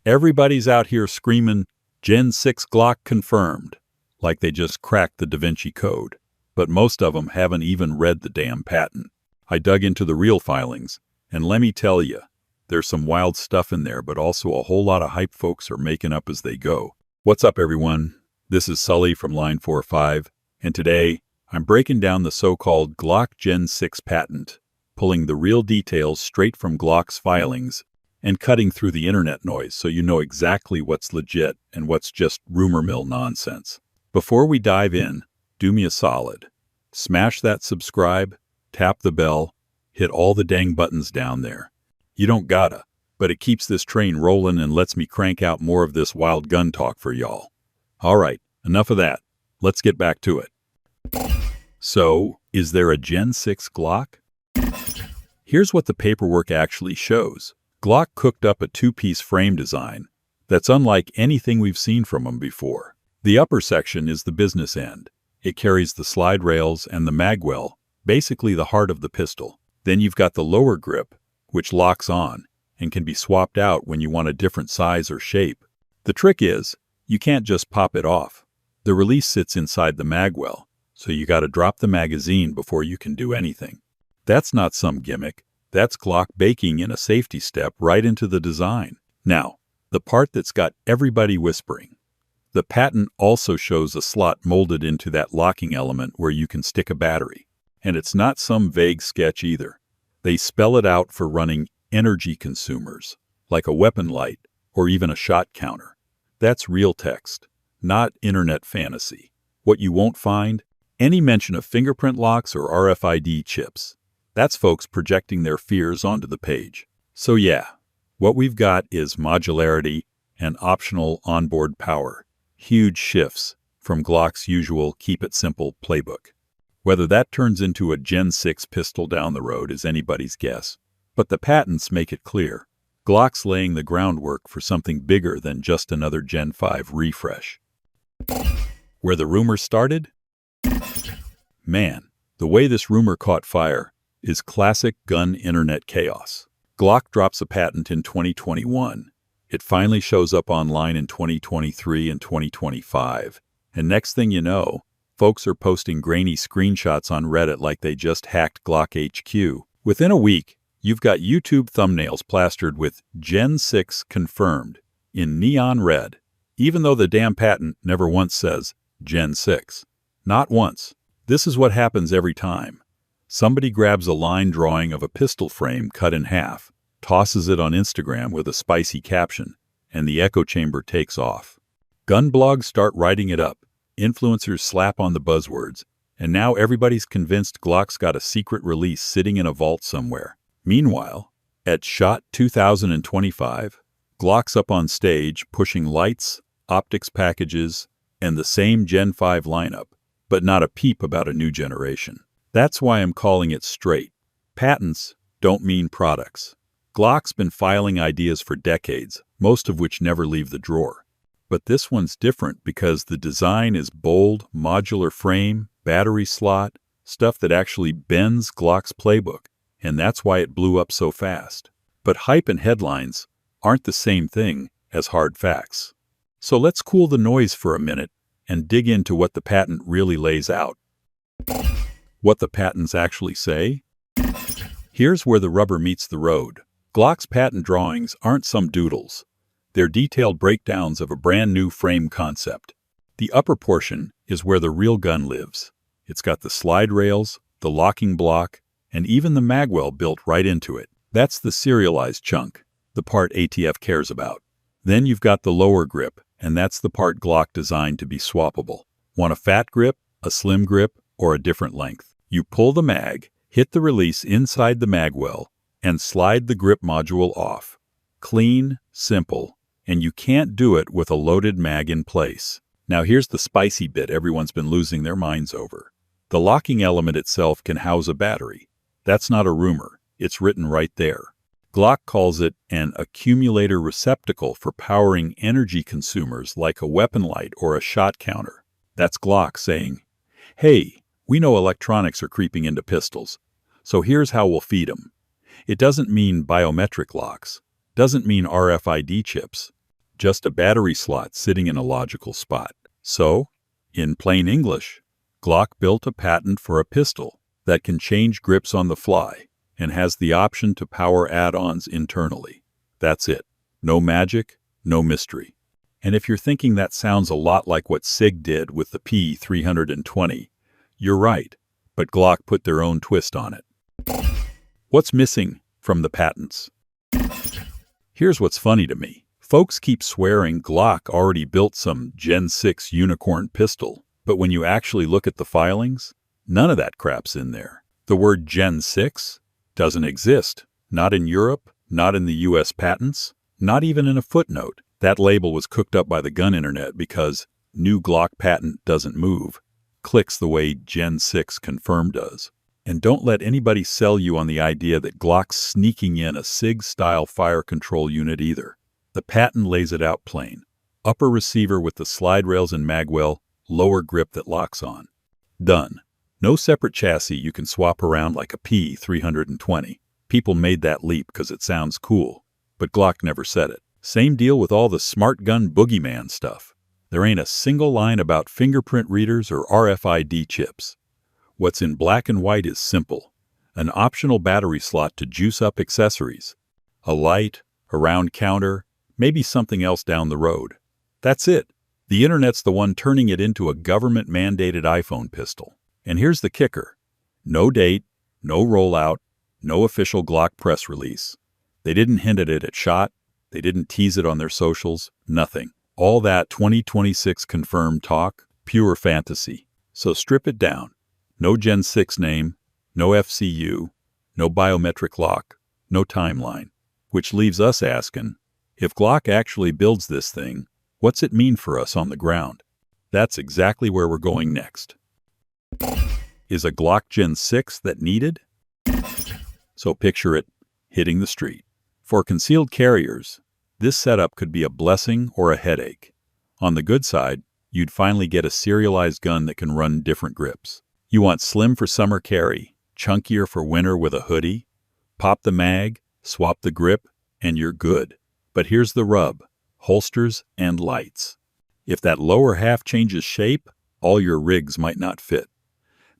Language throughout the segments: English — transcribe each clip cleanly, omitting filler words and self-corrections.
Everybody's out here screaming, Gen 6 Glock confirmed, like they just cracked the Da Vinci Code. But most of them haven't even read the damn patent. I dug into the real filings, and let me tell you, there's some wild stuff in there, but also a whole lot of hype folks are making up as they go. What's up, everyone? This is Sully from Line45, and today I'm breaking down the so-called Glock Gen 6 patent, pulling the real details straight from Glock's filings, and cutting through the internet noise so you know exactly what's legit and what's just rumor mill nonsense. Before we dive in, do me a solid. Smash that subscribe, tap the bell, hit all the dang buttons down there. You don't gotta, but it keeps this train rolling and lets me crank out more of this wild gun talk for y'all. All right, enough of that. Let's get back to it. So, is there a Gen 6 Glock? Here's what the paperwork actually shows. Glock cooked up a two-piece frame design that's unlike anything we've seen from them before. The upper section is the business end. It carries the slide rails and the magwell, basically the heart of the pistol. Then you've got the lower grip, which locks on and can be swapped out when you want a different size or shape. The trick is, you can't just pop it off. The release sits inside the magwell, so you gotta drop the magazine before you can do anything. That's not some gimmick. That's Glock baking in a safety step right into the design. Now, the part that's got everybody whispering. The patent also shows a slot molded into that locking element where you can stick a battery. And it's not some vague sketch either. They spell it out for running energy consumers, like a weapon light or even a shot counter. That's real text, not internet fantasy. What you won't find? Any mention of fingerprint locks or RFID chips. That's folks projecting their fears onto the page. So yeah, what we've got is modularity and optional onboard power. Huge shifts from Glock's usual keep-it-simple playbook. Whether that turns into a Gen 6 pistol down the road is anybody's guess. But the patents make it clear. Glock's laying the groundwork for something bigger than just another Gen 5 refresh. Where the rumor started? Man, the way this rumor caught fire is classic gun internet chaos. Glock drops a patent in 2021. It finally shows up online in 2023 and 2025. And next thing you know, folks are posting grainy screenshots on Reddit like they just hacked Glock HQ. Within a week, you've got YouTube thumbnails plastered with Gen 6 confirmed in neon red, even though the damn patent never once says Gen 6. Not once. This is what happens every time. Somebody grabs a line drawing of a pistol frame cut in half, tosses it on Instagram with a spicy caption, and the echo chamber takes off. Gun blogs start writing it up, influencers slap on the buzzwords, and now everybody's convinced Glock's got a secret release sitting in a vault somewhere. Meanwhile, at SHOT 2025, Glock's up on stage pushing lights, optics packages, and the same Gen 5 lineup, but not a peep about a new generation. That's why I'm calling it straight. Patents don't mean products. Glock's been filing ideas for decades, most of which never leave the drawer. But this one's different because the design is bold, modular frame, battery slot, stuff that actually bends Glock's playbook, and that's why it blew up so fast. But hype and headlines aren't the same thing as hard facts. So let's cool the noise for a minute and dig into what the patent really lays out. What the patents actually say? Here's where the rubber meets the road. Glock's patent drawings aren't some doodles. They're detailed breakdowns of a brand new frame concept. The upper portion is where the real gun lives. It's got the slide rails, the locking block, and even the magwell built right into it. That's the serialized chunk, the part ATF cares about. Then you've got the lower grip, and that's the part Glock designed to be swappable. Want a fat grip, a slim grip, or a different length? You pull the mag, hit the release inside the magwell, and slide the grip module off. Clean, simple, and you can't do it with a loaded mag in place. Now here's the spicy bit everyone's been losing their minds over. The locking element itself can house a battery. That's not a rumor. It's written right there. Glock calls it an accumulator receptacle for powering energy consumers like a weapon light or a shot counter. That's Glock saying, hey, we know electronics are creeping into pistols, so here's how we'll feed them. It doesn't mean biometric locks, doesn't mean RFID chips, just a battery slot sitting in a logical spot. So, in plain English, Glock built a patent for a pistol that can change grips on the fly and has the option to power add-ons internally. That's it. No magic, no mystery. And if you're thinking that sounds a lot like what Sig did with the P320, you're right, but Glock put their own twist on it. What's missing from the patents? Here's what's funny to me. Folks keep swearing Glock already built some Gen 6 unicorn pistol, but when you actually look at the filings, none of that crap's in there. The word Gen 6 doesn't exist. Not in Europe, not in the US patents, not even in a footnote. That label was cooked up by the gun internet because new Glock patent doesn't move. Clicks the way Gen 6 confirm does. And don't let anybody sell you on the idea that Glock's sneaking in a SIG-style fire control unit either. The patent lays it out plain. Upper receiver with the slide rails and magwell, lower grip that locks on. Done. No separate chassis you can swap around like a P320. People made that leap because it sounds cool, but Glock never said it. Same deal with all the smart gun boogeyman stuff. There ain't a single line about fingerprint readers or RFID chips. What's in black and white is simple. An optional battery slot to juice up accessories. A light, a round counter, maybe something else down the road. That's it. The internet's the one turning it into a government-mandated iPhone pistol. And here's the kicker. No date, no rollout, no official Glock press release. They didn't hint at it at SHOT. They didn't tease it on their socials. Nothing. All that 2026 confirmed talk, pure fantasy. So strip it down. No Gen 6 name, no FCU, no biometric lock, no timeline. Which leaves us asking, if Glock actually builds this thing, what's it mean for us on the ground? That's exactly where we're going next. Is a Glock Gen 6 that needed? So picture it hitting the street. For concealed carriers, this setup could be a blessing or a headache. On the good side, you'd finally get a serialized gun that can run different grips. You want slim for summer carry, chunkier for winter with a hoodie? Pop the mag, swap the grip, and you're good. But here's the rub: holsters and lights. If that lower half changes shape, all your rigs might not fit.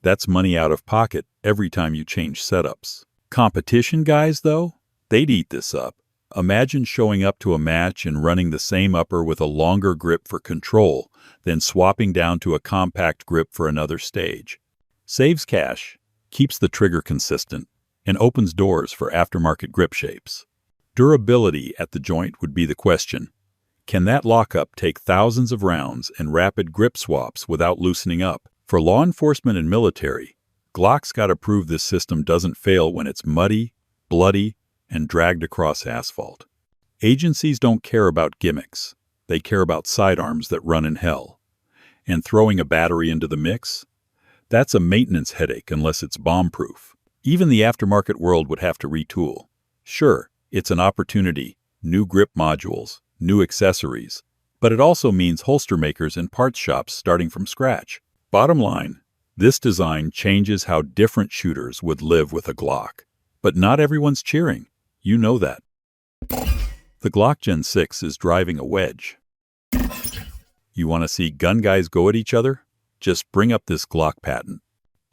That's money out of pocket every time you change setups. Competition guys, though, they'd eat this up. Imagine showing up to a match and running the same upper with a longer grip for control, then swapping down to a compact grip for another stage. Saves cash, keeps the trigger consistent, and opens doors for aftermarket grip shapes. Durability at the joint would be the question. Can that lockup take thousands of rounds and rapid grip swaps without loosening up? For law enforcement and military, Glock's got to prove this system doesn't fail when it's muddy, bloody, and dragged across asphalt. Agencies don't care about gimmicks. They care about sidearms that run in hell. And throwing a battery into the mix? That's a maintenance headache unless it's bomb-proof. Even the aftermarket world would have to retool. Sure, it's an opportunity, new grip modules, new accessories, but it also means holster makers and parts shops starting from scratch. Bottom line, this design changes how different shooters would live with a Glock. But not everyone's cheering. You know that. The Glock Gen 6 is driving a wedge. You want to see gun guys go at each other? Just bring up this Glock patent.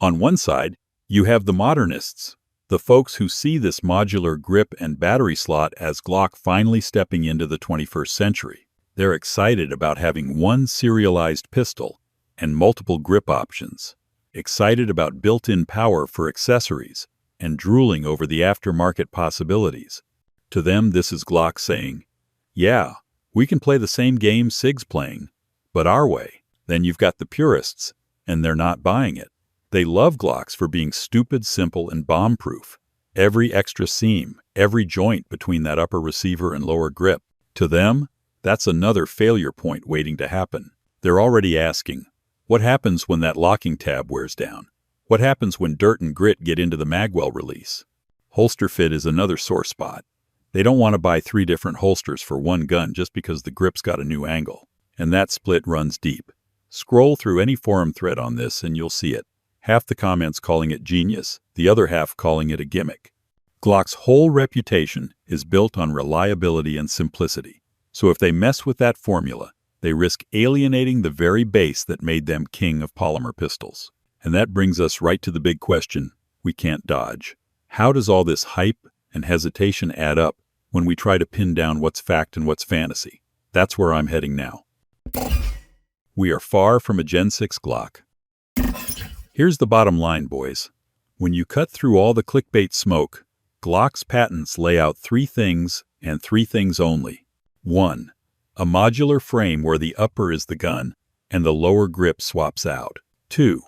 On one side, you have the modernists, the folks who see this modular grip and battery slot as Glock finally stepping into the 21st century. They're excited about having one serialized pistol and multiple grip options, excited about built-in power for accessories, and drooling over the aftermarket possibilities. To them, this is Glock saying, yeah, we can play the same game Sig's playing, but our way. Then you've got the purists, and they're not buying it. They love Glocks for being stupid, simple, and bomb-proof. Every extra seam, every joint between that upper receiver and lower grip. To them, that's another failure point waiting to happen. They're already asking, what happens when that locking tab wears down? What happens when dirt and grit get into the magwell release? Holster fit is another sore spot. They don't want to buy 3 different holsters for one gun just because the grip's got a new angle. And that split runs deep. Scroll through any forum thread on this and you'll see it. Half the comments calling it genius, the other half calling it a gimmick. Glock's whole reputation is built on reliability and simplicity. So if they mess with that formula, they risk alienating the very base that made them king of polymer pistols. And that brings us right to the big question we can't dodge. How does all this hype and hesitation add up when we try to pin down what's fact and what's fantasy? That's where I'm heading now. We are far from a Gen 6 Glock. Here's the bottom line, boys. When you cut through all the clickbait smoke, Glock's patents lay out three things and three things only. 1. A modular frame where the upper is the gun and the lower grip swaps out. 2.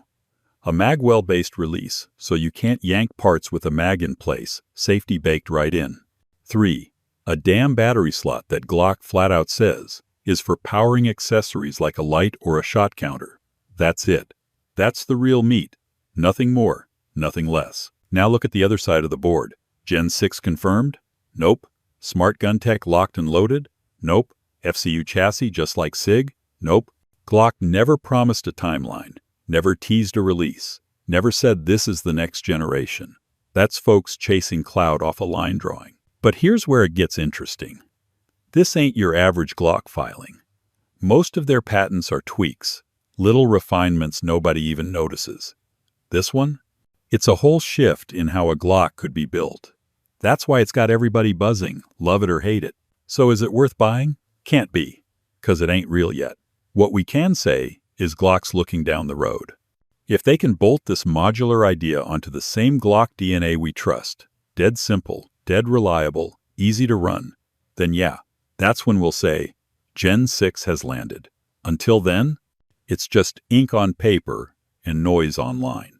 A magwell-based release, so you can't yank parts with a mag in place, safety baked right in. 3. A damn battery slot that Glock flat out says is for powering accessories like a light or a shot counter. That's it. That's the real meat. Nothing more, nothing less. Now look at the other side of the board. Gen 6 confirmed? Nope. Smart gun tech locked and loaded? Nope. FCU chassis just like Sig? Nope. Glock never promised a timeline, never teased a release, never said this is the next generation. That's folks chasing cloud off a line drawing. But here's where it gets interesting. This ain't your average Glock filing. Most of their patents are tweaks, little refinements nobody even notices. This one? It's a whole shift in how a Glock could be built. That's why it's got everybody buzzing, love it or hate it. So is it worth buying? Can't be, 'cause it ain't real yet. What we can say is Glock's looking down the road. If they can bolt this modular idea onto the same Glock DNA we trust, dead simple, dead reliable, easy to run, then yeah, that's when we'll say, Gen 6 has landed. Until then, it's just ink on paper and noise online.